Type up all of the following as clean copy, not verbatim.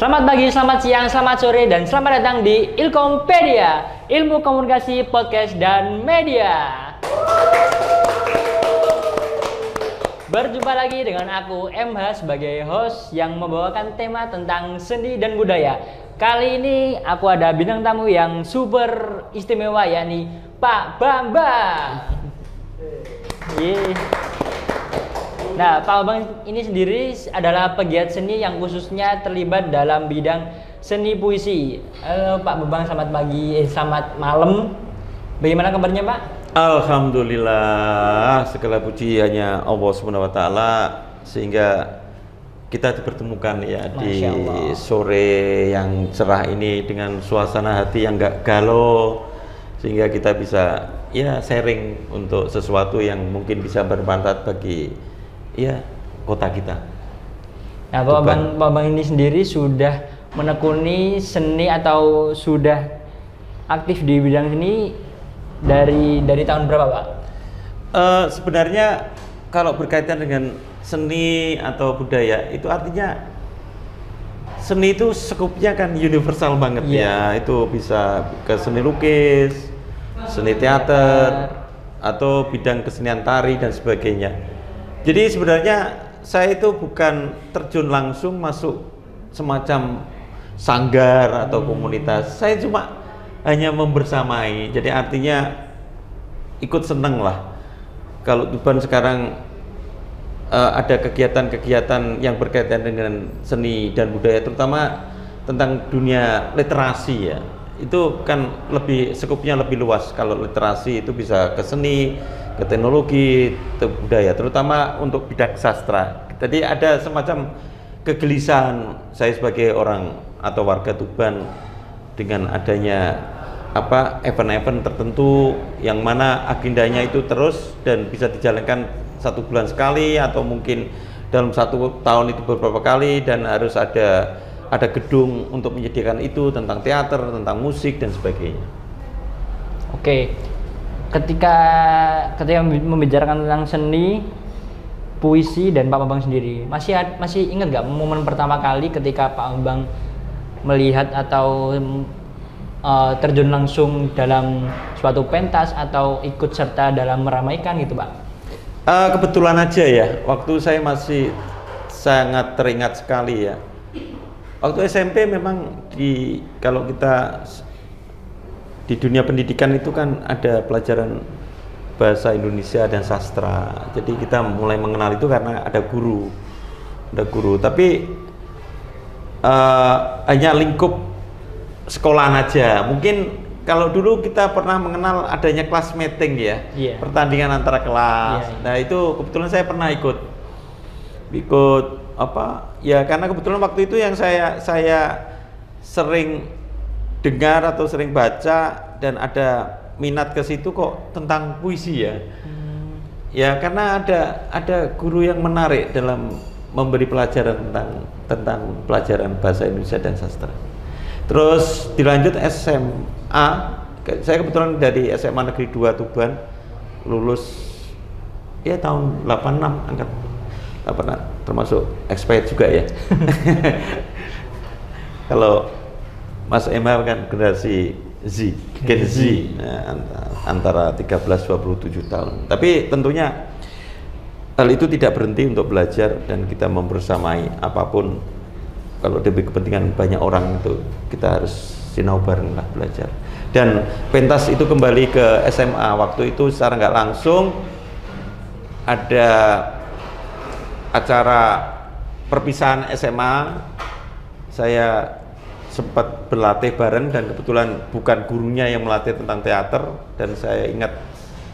Selamat pagi, selamat siang, selamat sore, dan selamat datang di Ilkompedia, Ilmu Komunikasi, Podcast, dan Media. Berjumpa lagi dengan aku, MH, sebagai host yang membawakan tema tentang seni dan budaya. Kali ini aku ada bintang tamu yang super istimewa, yakni Pak Bambang. Nah, Pak Bambang ini sendiri adalah pegiat seni yang khususnya terlibat dalam bidang seni puisi. Halo Pak Bambang, selamat pagi, selamat malam. Bagaimana kabarnya Pak? Alhamdulillah, segala puji hanya Allah SWT, sehingga kita dipertemukan ya di sore yang cerah ini dengan suasana hati yang gak galau, sehingga kita bisa ya sharing untuk sesuatu yang mungkin bisa bermanfaat bagi ya kota kita. Nah, Pak Bambang ini sendiri sudah menekuni seni atau sudah aktif di bidang seni dari tahun berapa Pak? Sebenarnya kalau berkaitan dengan seni atau budaya itu artinya seni itu skupnya kan universal banget ya. Itu bisa ke seni lukis, seni teater, atau bidang kesenian tari dan sebagainya. Jadi sebenarnya saya itu bukan terjun langsung masuk semacam sanggar atau komunitas. Saya cuma hanya membersamai, jadi artinya ikut seneng lah. Kalau Tuban sekarang ada kegiatan-kegiatan yang berkaitan dengan seni dan budaya, terutama tentang dunia literasi ya, itu kan lebih skupnya lebih luas. Kalau literasi itu bisa ke seni, ke teknologi, ke budaya, terutama untuk bidang sastra. Jadi ada semacam kegelisahan saya sebagai orang atau warga Tuban dengan adanya event-event tertentu yang mana agendanya itu terus dan bisa dijalankan 1 bulan sekali atau mungkin dalam 1 tahun itu beberapa kali, dan harus ada gedung untuk menyediakan itu, tentang teater, tentang musik dan sebagainya. Oke, ketika membicarakan tentang seni, puisi, dan Pak Bambang sendiri, masih ingat nggak momen pertama kali ketika Pak Bambang melihat atau terjun langsung dalam suatu pentas atau ikut serta dalam meramaikan gitu Pak? Kebetulan aja ya, waktu saya masih sangat teringat sekali ya. Waktu SMP memang kalau kita di dunia pendidikan itu kan ada pelajaran bahasa Indonesia dan sastra. Jadi kita mulai mengenal itu karena ada guru. Tapi hanya lingkup sekolahan aja. Mungkin kalau dulu kita pernah mengenal adanya kelas meeting ya, pertandingan antara kelas. Nah itu kebetulan saya pernah ikut ya, karena kebetulan waktu itu yang saya sering dengar atau sering baca dan ada minat ke situ kok tentang puisi ya. Ya karena ada guru yang menarik dalam memberi pelajaran tentang pelajaran bahasa Indonesia dan sastra. Terus dilanjut SMA, saya kebetulan dari SMA Negeri 2 Tuban, lulus ya tahun 86, angkat 86, termasuk expired juga ya. Kalau Mas Emma kan generasi Z, Gen Z, antara 13-27 tahun. Tapi tentunya hal itu tidak berhenti untuk belajar dan kita membersamai apapun. Kalau demi kepentingan banyak orang itu kita harus sinau bareng lah belajar. Dan pentas itu kembali ke SMA. Waktu itu secara nggak langsung ada acara perpisahan SMA. Saya sempat berlatih bareng dan kebetulan bukan gurunya yang melatih tentang teater, dan saya ingat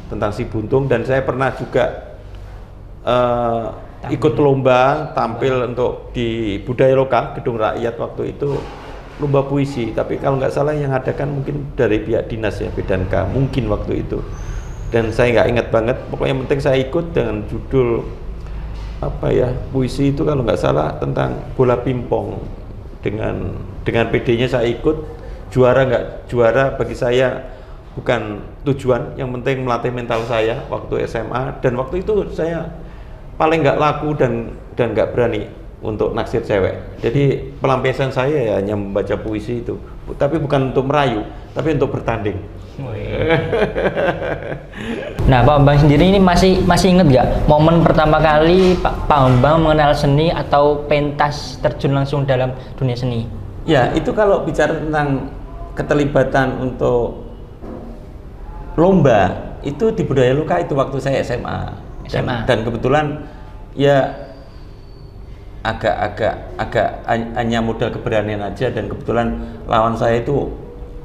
tentang si Buntung, dan saya pernah juga ikut lomba tampil untuk di budaya lokal Gedung Rakyat waktu itu, lomba puisi. Tapi kalau nggak salah yang adakan mungkin dari pihak dinas ya, Bedanka mungkin waktu itu, dan saya nggak ingat banget. Pokoknya yang penting saya ikut dengan judul puisi itu kalau nggak salah tentang bola pingpong. Dengan PD-nya saya ikut, juara nggak juara bagi saya bukan tujuan, yang penting melatih mental saya waktu SMA. Dan waktu itu saya paling nggak laku dan nggak berani untuk naksir cewek. Jadi pelampiasan saya ya hanya membaca puisi itu, tapi bukan untuk merayu, tapi untuk bertanding. Nah, Pak Bambang sendiri ini masih inget nggak momen pertama kali Pak Bambang mengenal seni atau pentas terjun langsung dalam dunia seni? Ya, itu kalau bicara tentang keterlibatan untuk lomba, itu di Budaya Loka itu waktu saya SMA. Dan kebetulan ya agak hanya modal keberanian aja, dan kebetulan lawan saya itu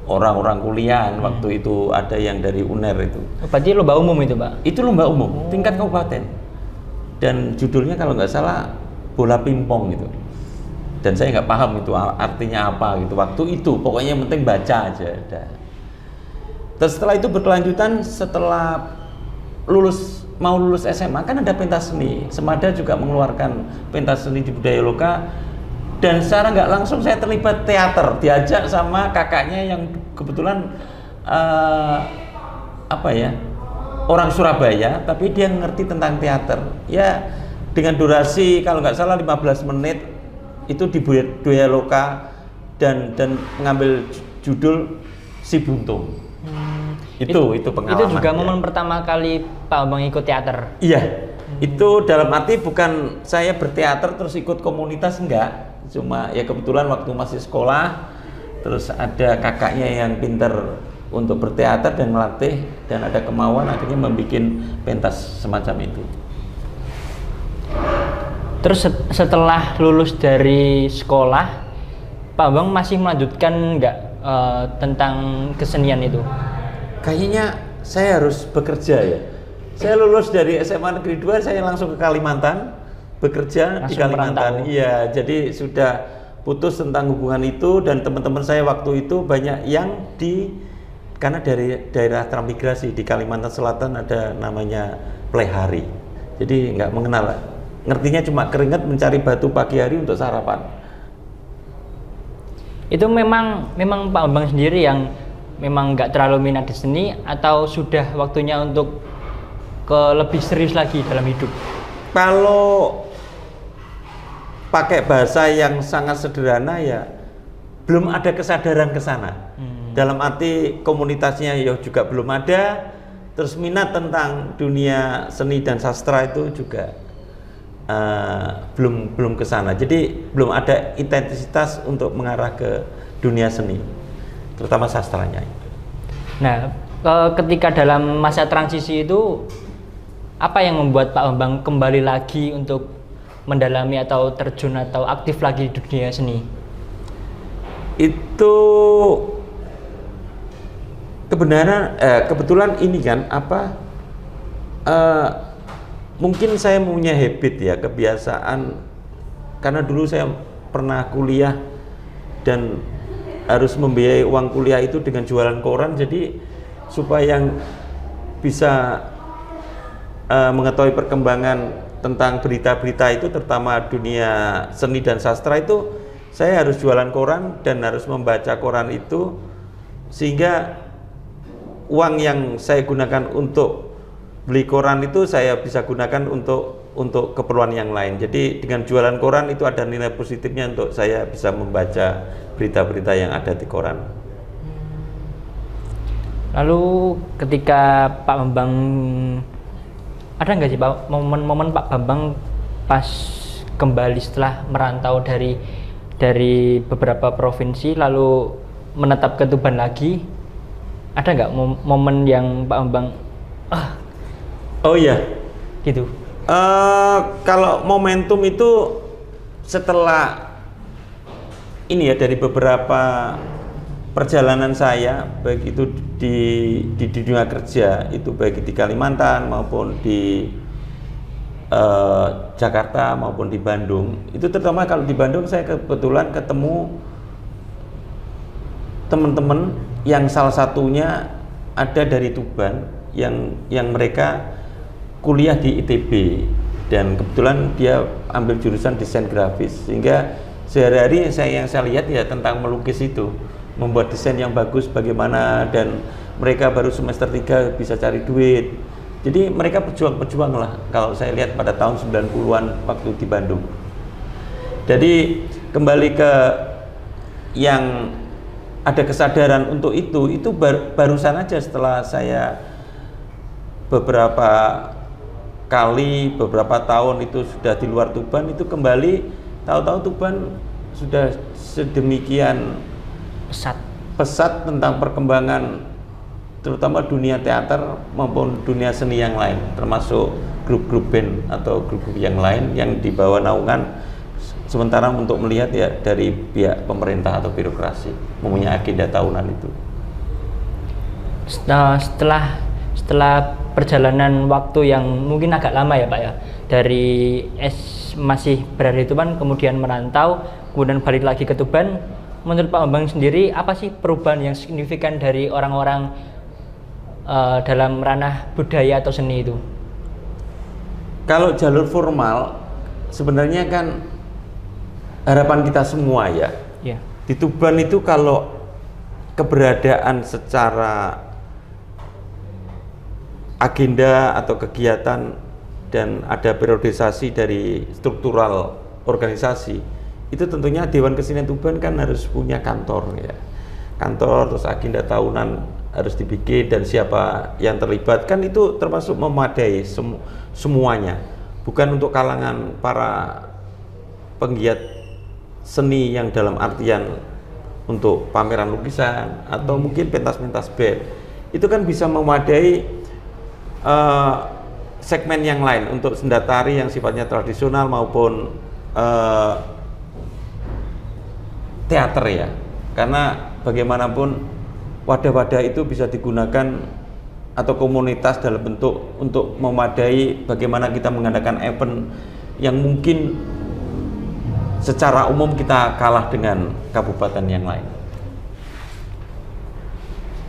orang-orang kuliahan. Waktu itu ada yang dari UNER itu. Berarti lomba umum itu, Pak? Itu lomba umum tingkat kabupaten, dan judulnya kalau nggak salah bola pingpong gitu, dan saya nggak paham itu artinya apa gitu waktu itu, pokoknya yang penting baca aja. Terus setelah itu berkelanjutan, setelah mau lulus SMA kan ada pentas seni. Semada juga mengeluarkan pentas seni di Budaya Loka, dan secara nggak langsung saya terlibat teater, diajak sama kakaknya yang kebetulan orang Surabaya, tapi dia ngerti tentang teater. Ya, dengan durasi kalau nggak salah 15 menit itu di Budaya Loka, dan mengambil judul Si Buntung. Itu pengalaman. Itu juga momen pertama kali Pak Bambang ikut teater. Iya. Itu dalam arti bukan saya berteater terus ikut komunitas, enggak. Cuma ya kebetulan waktu masih sekolah, terus ada kakaknya yang pinter untuk berteater dan melatih, dan ada kemauan akhirnya membuat pentas semacam itu. Terus setelah lulus dari sekolah, Pak Bambang masih melanjutkan nggak tentang kesenian itu? Kayaknya saya harus bekerja ya. Saya lulus dari SMA Negeri 2, saya langsung ke Kalimantan, bekerja di Kalimantan. Iya, jadi sudah putus tentang hubungan itu, dan teman-teman saya waktu itu banyak yang karena dari daerah transmigrasi di Kalimantan Selatan ada namanya Plehari. Jadi nggak mengenal, ngertinya cuma keringat mencari batu pagi hari untuk sarapan. Itu memang Pak Bambang sendiri yang memang nggak terlalu minat di seni, atau sudah waktunya untuk lebih serius lagi dalam hidup? Kalau pakai bahasa yang sangat sederhana ya, belum ada kesadaran ke sana. Dalam arti komunitasnya ya juga belum ada, terus minat tentang dunia seni dan sastra itu juga belum ke sana. Jadi belum ada intensitas untuk mengarah ke dunia seni, terutama sastranya. Nah, ketika dalam masa transisi itu, apa yang membuat Pak Bambang kembali lagi untuk mendalami atau terjun atau aktif lagi di dunia seni? Itu kebetulan ini kan mungkin saya punya habit ya, kebiasaan, karena dulu saya pernah kuliah dan harus membiayai uang kuliah itu dengan jualan koran. Jadi supaya bisa mengetahui perkembangan tentang berita-berita itu, terutama dunia seni dan sastra itu, saya harus jualan koran dan harus membaca koran itu, sehingga uang yang saya gunakan untuk beli koran itu saya bisa gunakan untuk keperluan yang lain. Jadi dengan jualan koran itu ada nilai positifnya untuk saya bisa membaca berita-berita yang ada di koran. Lalu ketika Pak Bambang, ada nggak sih Pak momen-momen Pak Bambang pas kembali setelah merantau dari beberapa provinsi lalu menetap ke Tuban lagi, ada nggak momen yang Pak Bambang oh iya gitu? Kalau momentum itu setelah ini ya, dari beberapa perjalanan saya, baik itu di dunia kerja, itu baik di Kalimantan maupun di Jakarta maupun di Bandung. Itu terutama kalau di Bandung saya kebetulan ketemu teman-teman yang salah satunya ada dari Tuban, yang mereka kuliah di ITB, dan kebetulan dia ambil jurusan desain grafis, sehingga sehari-hari yang saya lihat ya tentang melukis itu, membuat desain yang bagus bagaimana, dan mereka baru semester 3 bisa cari duit. Jadi mereka berjuang lah kalau saya lihat pada tahun 90-an waktu di Bandung. Jadi kembali ke yang ada kesadaran untuk itu barusan aja setelah saya beberapa kali, beberapa tahun itu sudah di luar Tuban, itu kembali tahu-tahu Tuban sudah sedemikian pesat tentang perkembangan terutama dunia teater maupun dunia seni yang lain, termasuk grup-grup band atau grup-grup yang lain yang di bawah naungan. Sementara untuk melihat ya dari pihak pemerintah atau birokrasi mempunyai agenda tahunan itu. Setelah perjalanan waktu yang mungkin agak lama ya Pak ya, dari masih berada di Tuban kemudian merantau kemudian balik lagi ke Tuban, menurut Pak Bambang sendiri apa sih perubahan yang signifikan dari orang-orang dalam ranah budaya atau seni itu? Kalau jalur formal sebenarnya kan harapan kita semua ya. Di Tuban itu kalau keberadaan secara agenda atau kegiatan dan ada periodisasi dari struktural organisasi, itu tentunya Dewan Kesenian Tuban kan harus punya kantor ya. Kantor, terus agenda tahunan harus dibikin dan siapa yang terlibat, kan itu termasuk memadai semuanya. Bukan untuk kalangan para penggiat seni yang dalam artian untuk pameran lukisan atau mungkin pentas-pentas band, itu kan bisa memadai segmen yang lain untuk senda tari yang sifatnya tradisional maupun teater ya, karena bagaimanapun wadah-wadah itu bisa digunakan atau komunitas dalam bentuk untuk memadai bagaimana kita mengadakan event yang mungkin secara umum kita kalah dengan kabupaten yang lain.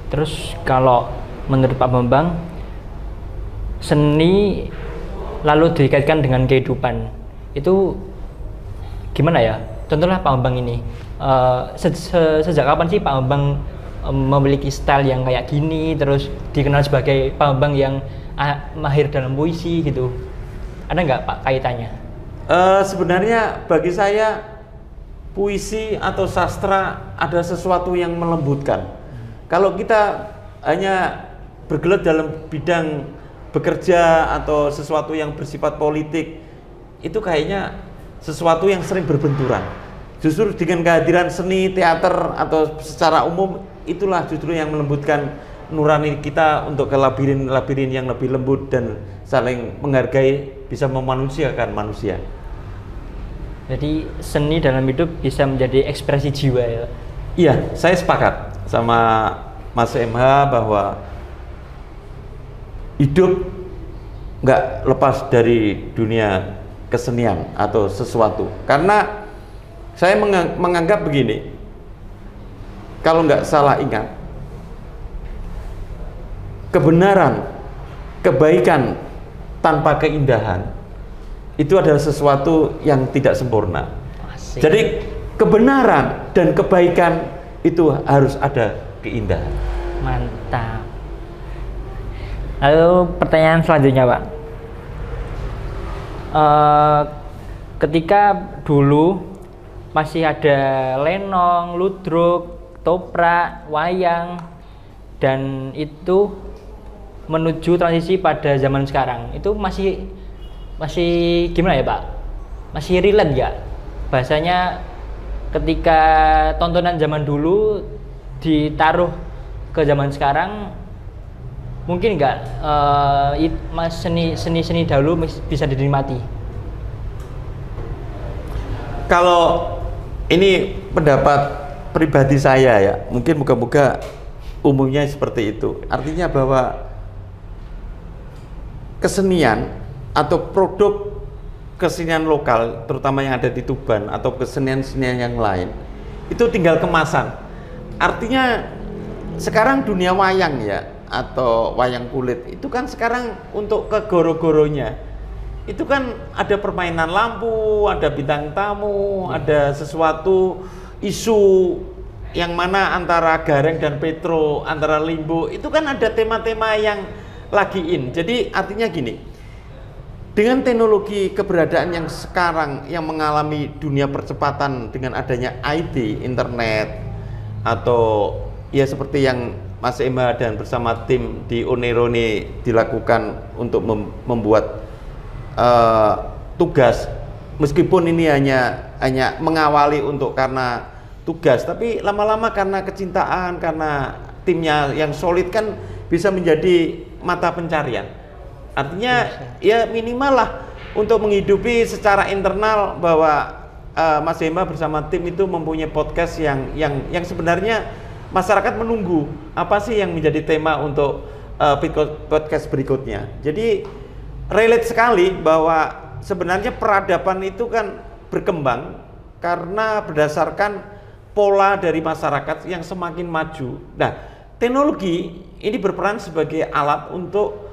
Terus kalau menurut Pak Bambang, seni lalu dikaitkan dengan kehidupan, itu gimana ya? Contohnya Pak Bambang ini, sejak kapan sih Pak Bambang memiliki style yang kayak gini, terus dikenal sebagai Pak Bambang yang mahir dalam puisi gitu? Ada nggak Pak kaitannya? Sebenarnya bagi saya puisi atau sastra ada sesuatu yang melembutkan. Kalau kita hanya bergelut dalam bidang bekerja atau sesuatu yang bersifat politik, itu kayaknya sesuatu yang sering berbenturan. Justru dengan kehadiran seni, teater atau secara umum, itulah justru yang melembutkan nurani kita untuk ke labirin yang lebih lembut dan saling menghargai, bisa memanusiakan manusia. Jadi seni dalam hidup bisa menjadi ekspresi jiwa ya? Iya, saya sepakat sama Mas MH bahwa hidup nggak lepas dari dunia kesenian atau sesuatu. Karena saya menganggap begini, kalau nggak salah ingat, kebenaran, kebaikan tanpa keindahan itu adalah sesuatu yang tidak sempurna. Asik. Jadi kebenaran dan kebaikan itu harus ada keindahan. Mantap. Lalu pertanyaan selanjutnya Pak, ketika dulu masih ada lenong, ludruk, toprak, wayang, dan itu menuju transisi pada zaman sekarang, itu masih gimana ya Pak? Masih relate nggak? Bahasanya ketika tontonan zaman dulu ditaruh ke zaman sekarang, mungkin nggak seni dahulu bisa dinikmati? Kalau ini pendapat pribadi saya ya, mungkin moga-moga umumnya seperti itu. Artinya bahwa kesenian atau produk kesenian lokal, terutama yang ada di Tuban atau kesenian-kesenian yang lain, itu tinggal kemasan. Artinya sekarang dunia wayang ya, atau wayang kulit, itu kan sekarang untuk ke goro-goronya, itu kan ada permainan lampu, ada bintang tamu, ada sesuatu isu yang mana antara Gareng dan Petro, antara Limbo, itu kan ada tema-tema yang lagi in. Jadi artinya gini, Dengan teknologi keberadaan yang sekarang yang mengalami dunia percepatan dengan adanya IT, internet, atau ya seperti yang Mas Emma dan bersama tim di Onerone dilakukan untuk membuat tugas, meskipun ini hanya mengawali untuk karena tugas, tapi lama-lama karena kecintaan, karena timnya yang solid kan bisa menjadi mata pencarian. Artinya ya minimal lah untuk menghidupi secara internal bahwa Mas Emma bersama tim itu mempunyai podcast yang sebenarnya masyarakat menunggu apa sih yang menjadi tema untuk podcast berikutnya. Jadi relate sekali bahwa sebenarnya peradaban itu kan berkembang karena berdasarkan pola dari masyarakat yang semakin maju. Nah, teknologi ini berperan sebagai alat untuk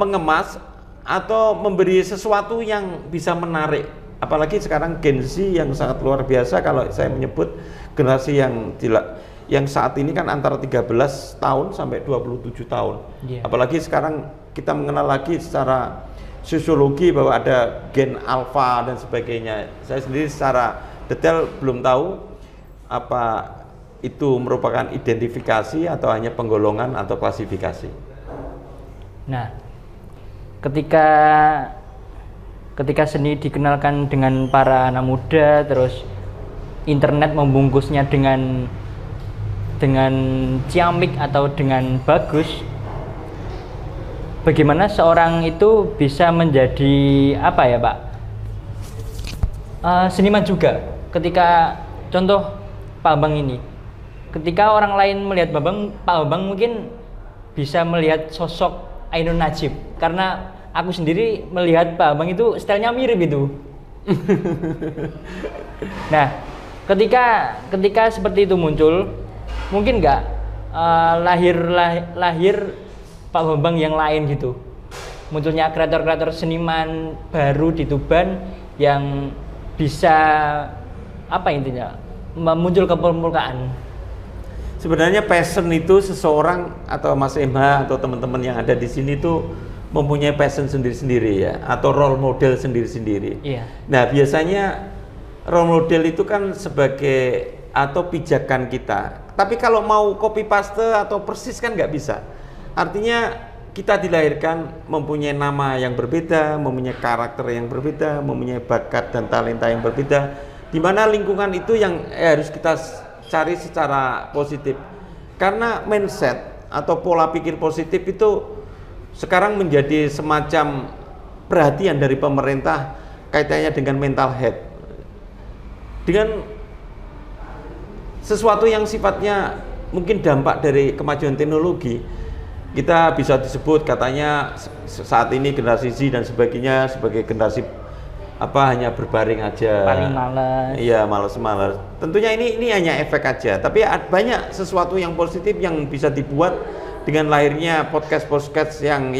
mengemas atau memberi sesuatu yang bisa menarik. Apalagi sekarang Gen Z yang sangat luar biasa, kalau saya menyebut generasi yang saat ini kan antara 13 tahun sampai 27 tahun. Apalagi sekarang kita mengenal lagi secara sosiologi bahwa ada gen alfa dan sebagainya. Saya sendiri secara detail belum tahu apa itu merupakan identifikasi atau hanya penggolongan atau klasifikasi. Nah, ketika seni dikenalkan dengan para anak muda, terus internet membungkusnya dengan ciamik atau dengan bagus, bagaimana seorang itu bisa menjadi apa ya Pak? Seniman juga. Ketika contoh Pak Bambang ini, ketika orang lain melihat Pak Bambang mungkin bisa melihat sosok Ainun Najib, karena aku sendiri melihat Pak Bambang itu stylenya mirip itu. Nah, ketika seperti itu muncul, mungkin nggak lahir Pak Bambang yang lain gitu. Munculnya kreator-kreator seniman baru di Tuban yang bisa apa intinya muncul ke permukaan. Sebenarnya passion itu seseorang atau Mas Emma atau teman-teman yang ada di sini tuh mempunyai passion sendiri-sendiri ya, atau role model sendiri-sendiri. Iya. Nah, biasanya role model itu kan sebagai atau pijakan kita. Tapi kalau mau copy paste atau persis kan nggak bisa. Artinya kita dilahirkan mempunyai nama yang berbeda, mempunyai karakter yang berbeda, mempunyai bakat dan talenta yang berbeda. Di mana lingkungan itu yang harus kita cari secara positif, karena mindset atau pola pikir positif itu sekarang menjadi semacam perhatian dari pemerintah kaitannya dengan mental health, dengan sesuatu yang sifatnya mungkin dampak dari kemajuan teknologi. Kita bisa disebut katanya saat ini generasi Z dan sebagainya sebagai generasi hanya berbaring aja, paling malas. Iya, malas. Tentunya ini hanya efek aja, tapi banyak sesuatu yang positif yang bisa dibuat dengan lahirnya podcast yang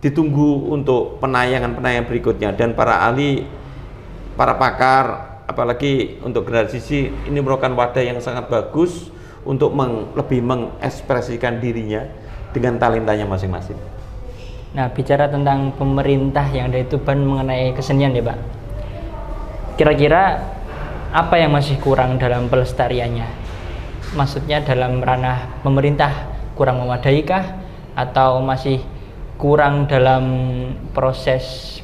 ditunggu untuk penayangan berikutnya. Dan para ahli, para pakar, apalagi untuk generasi Z, ini merupakan wadah yang sangat bagus untuk lebih mengekspresikan dirinya dengan talentanya masing-masing. Nah, bicara tentang pemerintah yang dari Tuban mengenai kesenian ya Pak, kira-kira apa yang masih kurang dalam pelestariannya? Maksudnya dalam ranah pemerintah kurang memadai kah? Atau masih kurang dalam proses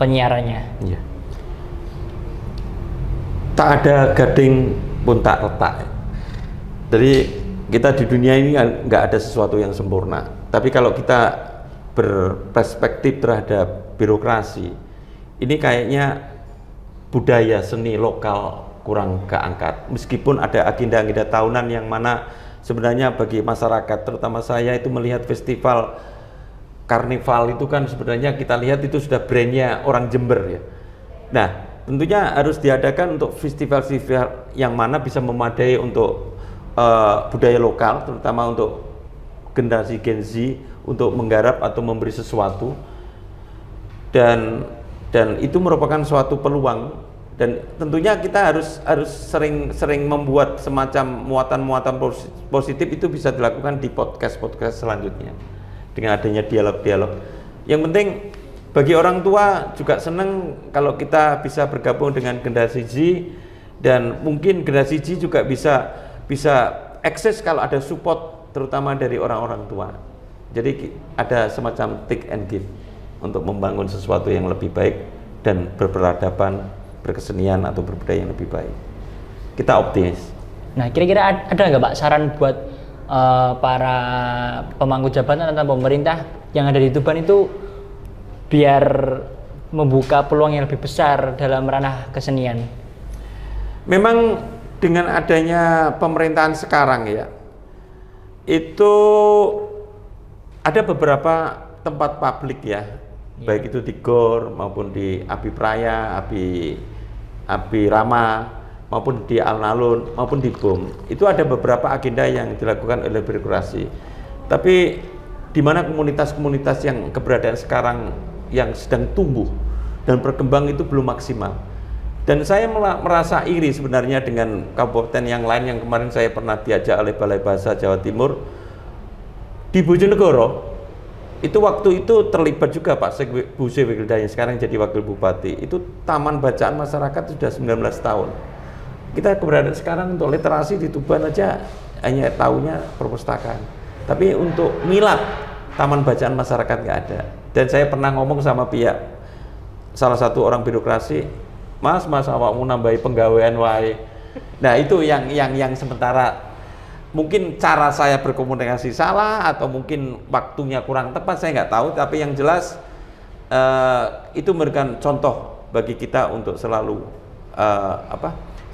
penyiarannya? Ya. Tak ada gading pun tak retak. Jadi kita di dunia ini nggak ada sesuatu yang sempurna. Tapi kalau kita berperspektif terhadap birokrasi, ini kayaknya budaya seni lokal kurang keangkat. Meskipun ada agenda-agenda tahunan yang mana sebenarnya bagi masyarakat, terutama saya itu melihat festival karnival itu kan sebenarnya kita lihat itu sudah brandnya orang Jember ya. Nah, tentunya harus diadakan untuk festival-festival yang mana bisa memadai untuk budaya lokal, terutama untuk generasi Gen Z untuk menggarap atau memberi sesuatu, dan itu merupakan suatu peluang. Dan tentunya kita harus sering membuat semacam muatan-muatan positif itu bisa dilakukan di podcast selanjutnya dengan adanya dialog-dialog. Yang penting bagi orang tua juga senang kalau kita bisa bergabung dengan generasi Z, dan mungkin generasi Z juga bisa akses kalau ada support terutama dari orang-orang tua. Jadi ada semacam take and give untuk membangun sesuatu yang lebih baik dan berperadaban, berkesenian atau berbudaya yang lebih baik. Kita optimis. Nah, kira-kira ada nggak Pak saran buat para pemangku jabatan atau pemerintah yang ada di Tuban itu biar membuka peluang yang lebih besar dalam ranah kesenian? Memang dengan adanya pemerintahan sekarang ya, itu ada beberapa tempat publik ya, baik itu di GOR maupun di Abi Praya, Abi Rama, maupun di Alun-Alun maupun di BUM. Itu ada beberapa agenda yang dilakukan oleh birokrasi. Tapi di mana komunitas-komunitas yang keberadaan sekarang yang sedang tumbuh dan berkembang itu belum maksimal. Dan saya merasa iri sebenarnya dengan kabupaten yang lain yang kemarin saya pernah diajak oleh Balai Bahasa Jawa Timur di Bojonegoro. Itu waktu itu terlibat juga Pak Buse Wigilda yang sekarang jadi wakil bupati. Itu taman bacaan masyarakat sudah 19 tahun. Kita keberadaan sekarang untuk literasi di Tuban aja hanya tahunya perpustakaan. Tapi untuk milad taman bacaan masyarakat nggak ada. Dan saya pernah ngomong sama pihak salah satu orang birokrasi, Mas awakmu nambahi penggawean wae. Nah itu yang sementara mungkin cara saya berkomunikasi salah atau mungkin waktunya kurang tepat, saya nggak tahu. Tapi yang jelas itu memberikan contoh bagi kita untuk selalu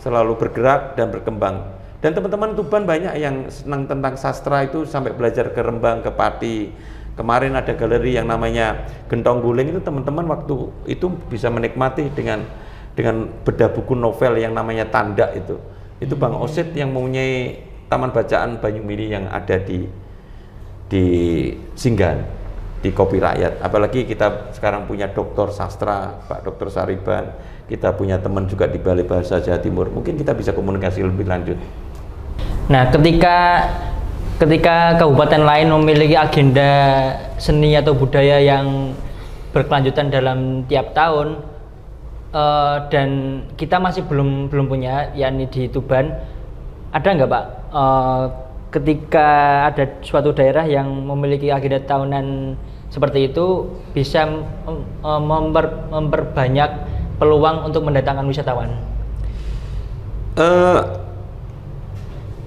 selalu bergerak dan berkembang. Dan teman-teman Tuban banyak yang senang tentang sastra itu sampai belajar ke Rembang, ke Pati. Kemarin ada galeri yang namanya Gentong Guling, itu teman-teman waktu itu bisa menikmati dengan bedah buku novel yang namanya Tanda itu. Itu Bang Osit yang mempunyai taman bacaan Banyumili yang ada di Singgan, di Kopi Rakyat. Apalagi kita sekarang punya doktor sastra, Pak Dr. Sariban. Kita punya teman juga di Balai Bahasa Jawa Timur. Mungkin kita bisa komunikasi lebih lanjut. Nah, ketika kabupaten lain memiliki agenda seni atau budaya yang berkelanjutan dalam tiap tahun, dan kita masih belum punya, yakni di Tuban, ada nggak Pak ketika ada suatu daerah yang memiliki agenda tahunan seperti itu bisa memperbanyak peluang untuk mendatangkan wisatawan?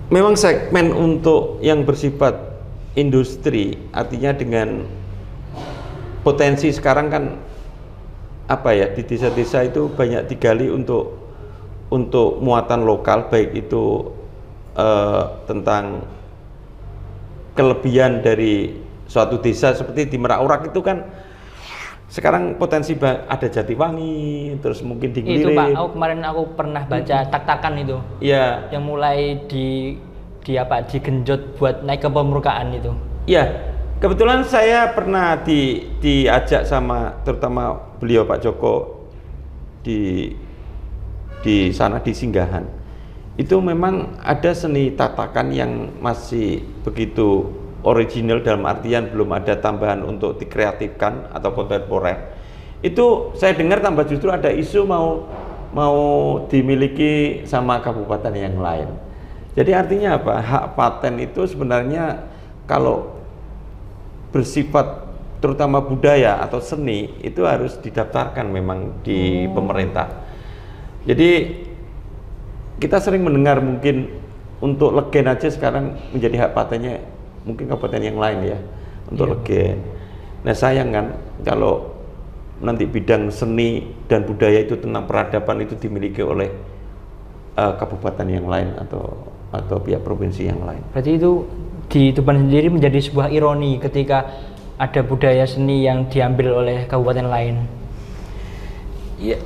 Memang segmen untuk yang bersifat industri, artinya dengan potensi sekarang kan di desa-desa itu banyak digali untuk muatan lokal, baik itu tentang kelebihan dari suatu desa seperti di Merak Urak itu kan sekarang potensi ada Jatiwangi, terus mungkin di Nglire. Itu Pak, kemarin aku pernah baca tak-takan itu. Iya. Yang mulai digenjot buat naik ke permukaan itu. Iya. Kebetulan saya pernah diajak sama terutama beliau Pak Joko di sana di Singgahan. Itu memang ada seni tatakan yang masih begitu original, dalam artian belum ada tambahan untuk dikreatifkan atau kontemporer. Itu saya dengar tambah justru ada isu mau dimiliki sama kabupaten yang lain. Jadi artinya apa? Hak paten itu sebenarnya kalau bersifat terutama budaya atau seni itu harus didaftarkan memang di pemerintah. Jadi kita sering mendengar mungkin untuk Legen aja sekarang menjadi hak patennya mungkin kabupaten yang lain ya untuk Legen. Nah sayang kan kalau nanti bidang seni dan budaya itu tentang peradaban itu dimiliki oleh kabupaten yang lain atau pihak provinsi yang lain. Berarti itu di Tuban sendiri menjadi sebuah ironi ketika ada budaya seni yang diambil oleh kabupaten lain. Ya,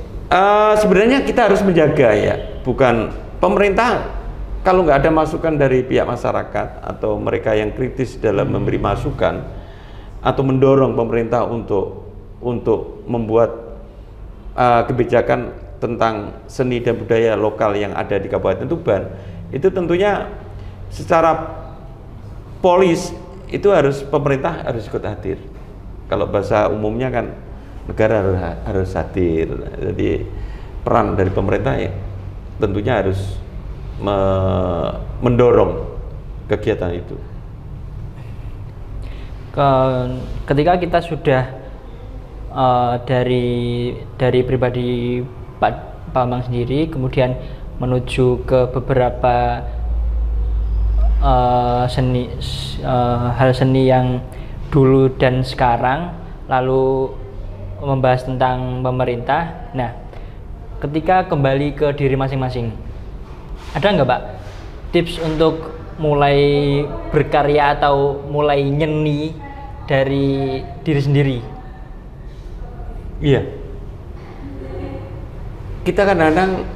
sebenarnya kita harus menjaga ya, bukan pemerintah. Kalau nggak ada masukan dari pihak masyarakat atau mereka yang kritis dalam memberi masukan atau mendorong pemerintah untuk membuat kebijakan tentang seni dan budaya lokal yang ada di Kabupaten Tuban, itu tentunya secara polis itu pemerintah harus ikut hadir. Kalau bahasa umumnya kan negara harus hadir. Jadi peran dari pemerintah ya tentunya harus mendorong kegiatan itu. Ketika kita sudah dari pribadi Pak Bambang sendiri, kemudian menuju ke beberapa hal seni yang dulu dan sekarang, lalu membahas tentang pemerintah. Nah, ketika kembali ke diri masing-masing, ada nggak Pak tips untuk mulai berkarya atau mulai nyeni dari diri sendiri? Iya. Kita kadang-kadang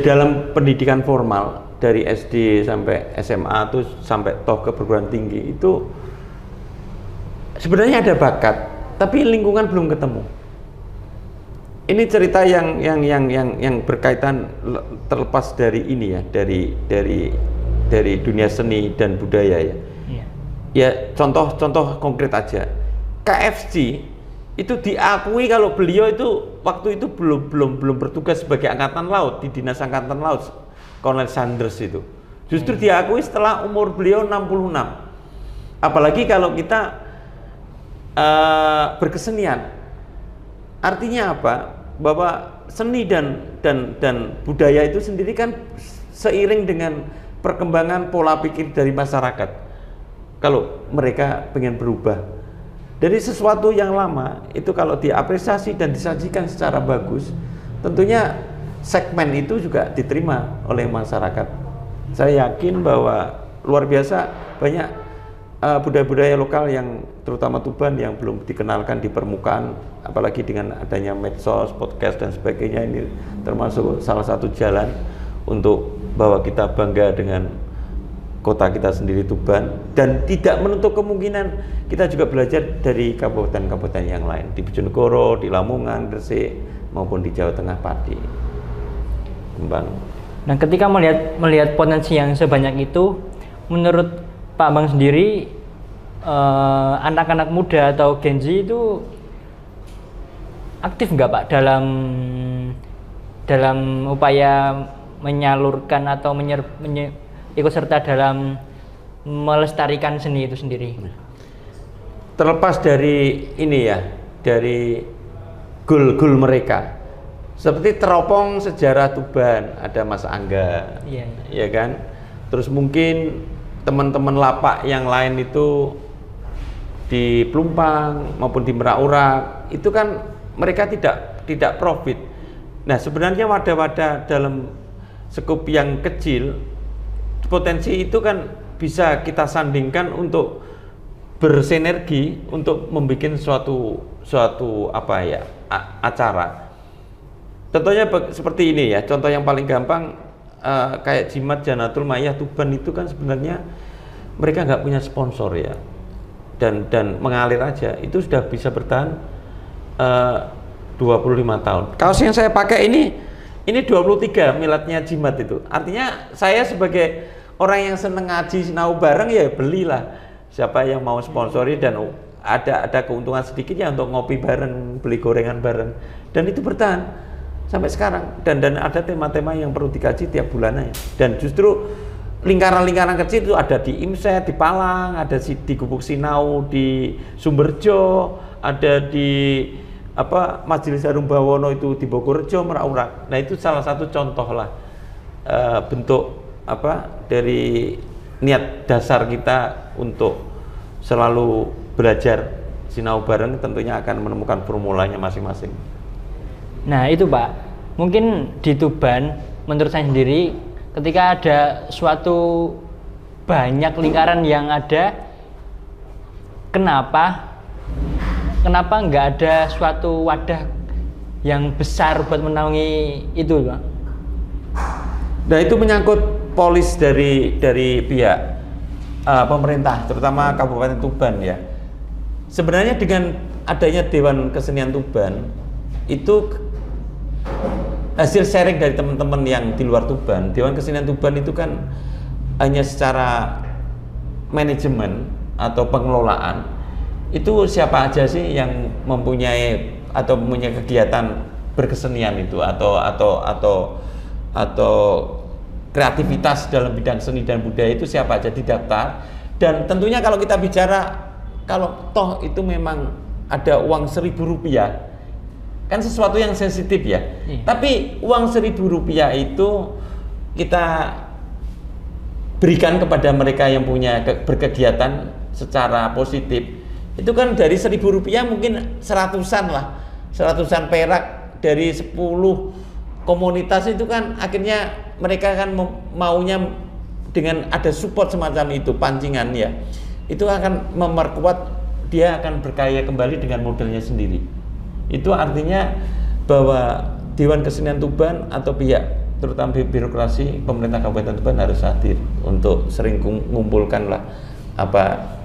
dalam pendidikan formal dari SD sampai SMA terus sampai toh ke perguruan tinggi itu sebenarnya ada bakat, tapi lingkungan belum ketemu. Ini cerita yang berkaitan terlepas dari ini ya, dari dunia seni dan budaya ya. Iya. Ya contoh konkret aja. KFC itu diakui kalau beliau itu waktu itu belum bertugas sebagai angkatan laut di Dinas Angkatan Laut, Kolonel Sanders itu. Justru diakui setelah umur beliau 66. Apalagi kalau kita berkesenian. Artinya apa? Bahwa seni dan budaya itu sendiri kan seiring dengan perkembangan pola pikir dari masyarakat. Kalau mereka pengen berubah dari sesuatu yang lama itu, kalau diapresiasi dan disajikan secara bagus, tentunya segmen itu juga diterima oleh masyarakat. Saya yakin bahwa luar biasa banyak budaya-budaya lokal yang terutama Tuban yang belum dikenalkan di permukaan, apalagi dengan adanya medsos, podcast dan sebagainya. Ini termasuk salah satu jalan untuk bahwa kita bangga dengan kota kita sendiri Tuban, dan tidak menutup kemungkinan kita juga belajar dari kabupaten-kabupaten yang lain di Bojonegoro, di Lamongan, Gresik maupun di Jawa Tengah, Pati, Kembang. Nah, ketika melihat potensi yang sebanyak itu, menurut Pak Bambang sendiri, anak-anak muda atau Gen Z itu aktif nggak Pak dalam upaya menyalurkan atau ikut serta dalam melestarikan seni itu sendiri? Terlepas dari ini ya, dari goal mereka, seperti teropong sejarah Tuban, ada Mas Angga, ya kan? Terus mungkin teman-teman lapak yang lain itu di Plumpang maupun di Merak, itu kan mereka tidak profit. Nah, sebenarnya wadah-wadah dalam skup yang kecil, potensi itu kan bisa kita sandingkan untuk bersinergi untuk membuat suatu acara. Contohnya seperti ini ya, contoh yang paling gampang kayak Jimat Janatul Ma'iyah Tuban itu kan sebenarnya mereka nggak punya sponsor ya, dan mengalir aja, itu sudah bisa bertahan 25 tahun. Kaos yang saya pakai ini 23 miladnya Jimat itu. Artinya saya sebagai orang yang seneng ngaji sinau bareng ya belilah. Siapa yang mau sponsori dan ada keuntungan sedikit ya untuk ngopi bareng, beli gorengan bareng, dan itu bertahan sampai sekarang. Dan ada tema-tema yang perlu dikaji tiap bulannya. Dan justru lingkaran-lingkaran kecil itu ada di Imset, di Palang, ada di Gubuk Sinau, di Sumberjo, ada di Majelis Harum Bawono itu di Bogorjo, Merak. Nah, itu salah satu contoh lah bentuk dari niat dasar kita untuk selalu belajar sinau bareng, tentunya akan menemukan formulanya masing-masing. Nah, itu Pak, mungkin di Tuban menurut saya sendiri, ketika ada suatu banyak lingkaran yang ada, kenapa nggak ada suatu wadah yang besar buat menaungi itu, Pak? Nah, itu menyangkut polis dari pihak pemerintah, terutama Kabupaten Tuban ya. Sebenarnya dengan adanya Dewan Kesenian Tuban, itu hasil sharing dari teman-teman yang di luar Tuban. Dewan Kesenian Tuban itu kan hanya secara manajemen atau pengelolaan itu siapa aja sih yang mempunyai atau mempunyai kegiatan berkesenian itu atau kreativitas dalam bidang seni dan budaya itu siapa aja didaftar. Dan tentunya kalau kita bicara kalau toh itu memang ada uang Rp1.000 kan sesuatu yang sensitif ya. Tapi uang Rp1.000 itu kita berikan kepada mereka yang punya berkegiatan secara positif. Itu kan dari Rp1.000 mungkin seratusan perak dari 10 komunitas itu kan akhirnya mereka kan maunya dengan ada support semacam itu pancingan ya. Itu akan memperkuat dia akan berkaya kembali dengan modelnya sendiri. Itu artinya bahwa Dewan Kesenian Tuban atau pihak terutama birokrasi pemerintah Kabupaten Tuban harus hadir untuk sering mengumpulkanlah apa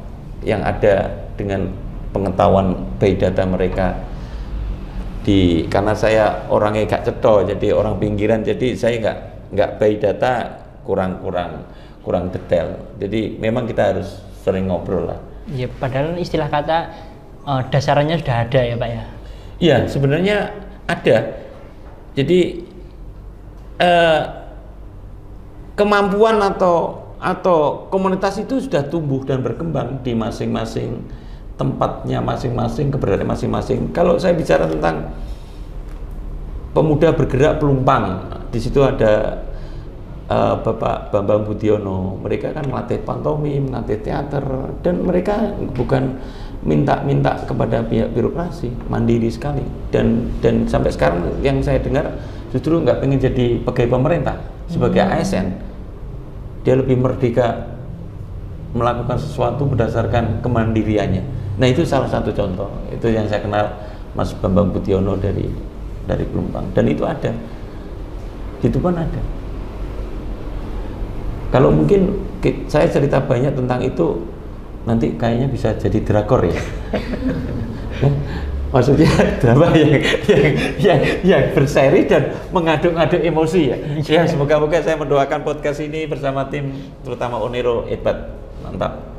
yang ada dengan pengetahuan by data mereka karena saya orangnya gak cetok jadi orang pinggiran jadi saya nggak by data kurang detail jadi memang kita harus sering ngobrol lah. Ya padahal istilah kata dasarnya sudah ada ya Pak ya. Iya sebenarnya ada. Jadi kemampuan atau komunitas itu sudah tumbuh dan berkembang di masing-masing tempatnya masing-masing, keberadaan masing-masing. Kalau saya bicara tentang pemuda bergerak Pelumpang, di situ ada Bapak Bambang Budiono. Mereka kan melatih pantomim, melatih teater, dan mereka bukan minta kepada pihak birokrasi, mandiri sekali. Dan sampai sekarang yang saya dengar justru nggak pengen jadi pegawai pemerintah sebagai ASN. Dia lebih merdeka melakukan sesuatu berdasarkan kemandiriannya. Nah itu salah satu contoh. Itu yang saya kenal Mas Bambang Budiono dari Pelumpang. Dan itu ada. Di Tuban ada. Kalau mungkin saya cerita banyak tentang itu nanti kayaknya bisa jadi drakor ya. Maksudnya drama yang berseri dan mengaduk-aduk emosi ya. Ya semoga-moga saya mendoakan podcast ini bersama tim terutama Onero hebat, mantap.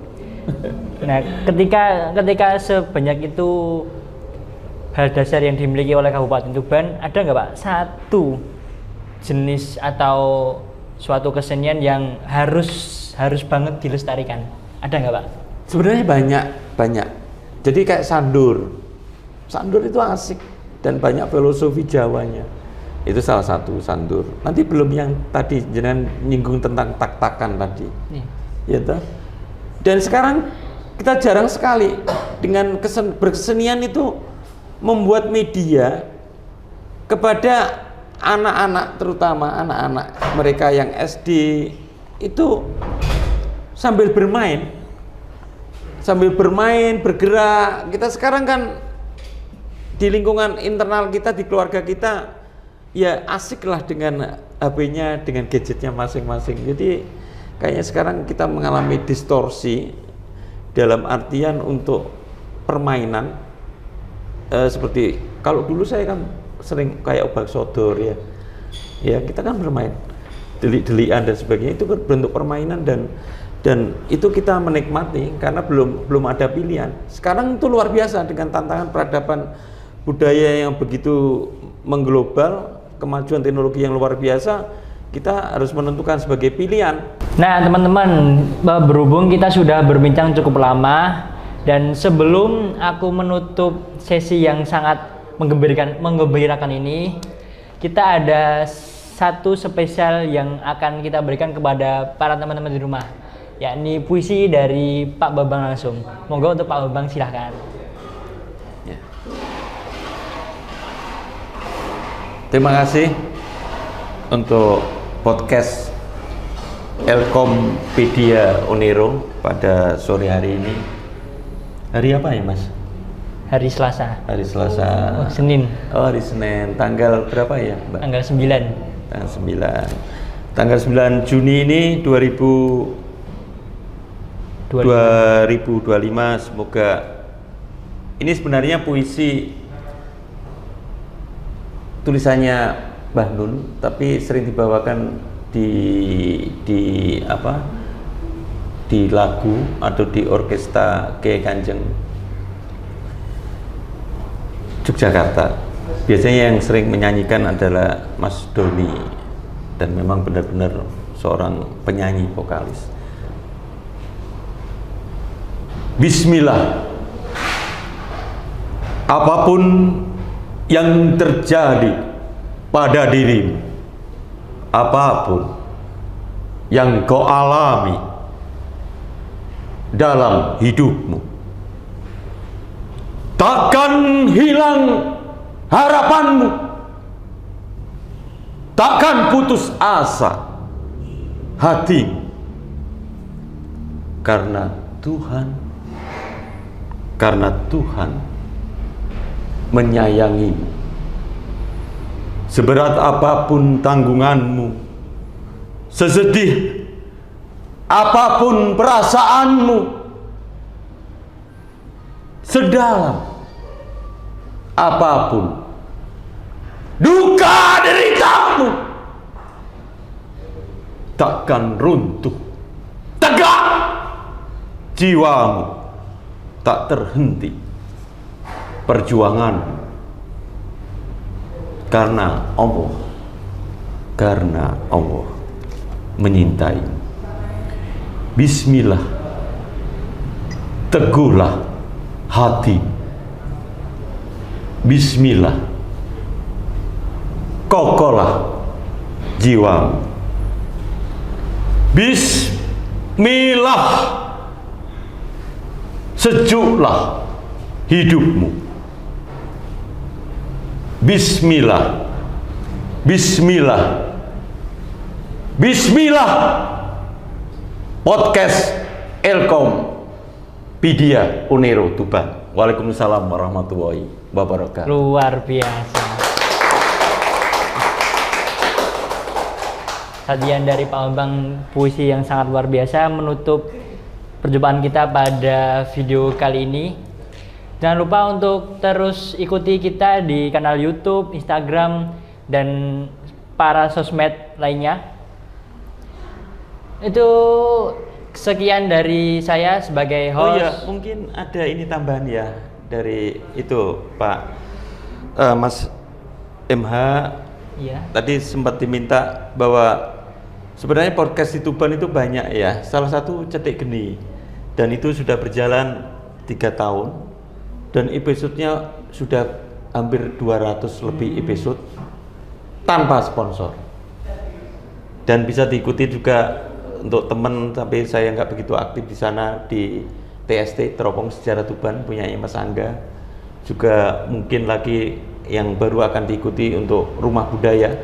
Nah, ketika sebanyak itu hal dasar yang dimiliki oleh Kabupaten Tuban, ada nggak Pak satu jenis atau suatu kesenian yang harus banget dilestarikan? Ada nggak Pak? Sebenarnya banyak. Jadi kayak sandur itu asik dan banyak filosofi Jawanya. Itu salah satu sandur. Nanti belum yang tadi jenengan nyinggung tentang tak-takan tadi. Ya toh? Dan sekarang kita jarang sekali dengan berkesenian itu membuat media kepada anak-anak, terutama anak-anak mereka yang SD itu sambil bermain, bergerak. Kita sekarang kan di lingkungan internal kita, di keluarga kita, ya asiklah dengan HP-nya, dengan gadgetnya masing-masing. Jadi kayaknya sekarang kita mengalami distorsi dalam artian untuk permainan. Seperti kalau dulu saya kan sering kayak obak sodor ya kita kan bermain delik-delikan dan sebagainya, itu bentuk permainan dan itu kita menikmati karena belum ada pilihan. Sekarang itu luar biasa dengan tantangan peradaban budaya yang begitu mengglobal, kemajuan teknologi yang luar biasa, kita harus menentukan sebagai pilihan. Nah teman-teman, berhubung kita sudah berbincang cukup lama, dan sebelum aku menutup sesi yang sangat menggembirakan ini, kita ada satu spesial yang akan kita berikan kepada para teman-teman di rumah, yakni puisi dari Pak Bambang langsung. Monggo untuk Pak Bambang, silahkan. Ya. Terima kasih untuk podcast Elkompedia Onero pada sore hari ini. Hari apa ya Mas? Hari Selasa. Hari Selasa. Oh, Senin. Oh, hari Senin. Tanggal berapa ya, Mbak? Tanggal 9. Tanggal 9. Tanggal 9 Juni ini 2025. Semoga ini sebenarnya puisi tulisannya Mbah Nun, tapi sering dibawakan di di lagu atau di orkestra Kiai Kanjeng Yogyakarta. Biasanya yang sering menyanyikan adalah Mas Doni, dan memang benar-benar seorang penyanyi vokalis. Bismillah. Apapun yang terjadi pada dirimu, apapun yang kau alami dalam hidupmu, takkan hilang harapanmu, takkan putus asa hatimu, karena Tuhan menyayangimu. Seberat apapun tanggunganmu, sesedih apapun perasaanmu, sedalam apapun duka deritamu, takkan runtuh tegak jiwamu, tak terhenti perjuangan, karena Allah menyintai. Bismillah, teguhlah hati. Bismillah, kokohlah jiwamu. Bismillah, sejuklah hidupmu. Bismillah, Bismillah, Bismillah. Podcast Elkom Pidia Unero Tuban. Waalaikumsalam warahmatullahi wabarakatuh. Luar biasa. Sajian dari Pak Bambang, puisi yang sangat luar biasa menutup perjumpaan kita pada video kali ini. Jangan lupa untuk terus ikuti kita di kanal YouTube, Instagram, dan para sosmed lainnya. Itu sekian dari saya sebagai host. Oh iya, mungkin ada ini tambahan ya dari itu Pak Mas MH. Iya. Tadi sempat diminta bahwa sebenarnya podcast di Tuban itu banyak ya. Salah satu Cetek Geni, dan itu sudah berjalan 3 tahun. Dan episodenya sudah hampir 200 lebih episode tanpa sponsor, dan bisa diikuti juga untuk teman, tapi saya nggak begitu aktif di sana, di TST Teropong Sejarah Tuban punya Mas Angga. Juga mungkin lagi yang baru akan diikuti untuk Rumah Budaya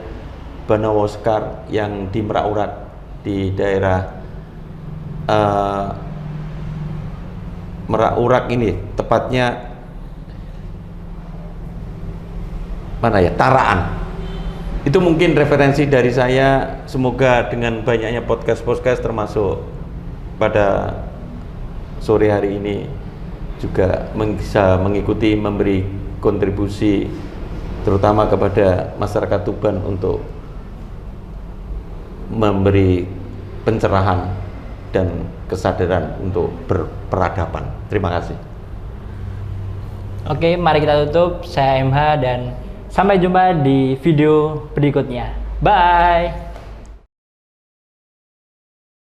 Banawa Sekar yang di Merak Urat di daerah Merak Urat ini, tepatnya mana ya, Taraan. Itu mungkin referensi dari saya. Semoga dengan banyaknya podcast termasuk pada sore hari ini juga bisa mengikuti, memberi kontribusi terutama kepada masyarakat Tuban untuk memberi pencerahan dan kesadaran untuk berperadaban. Terima kasih. Oke, mari kita tutup. Saya MH dan sampai jumpa di video berikutnya. Bye.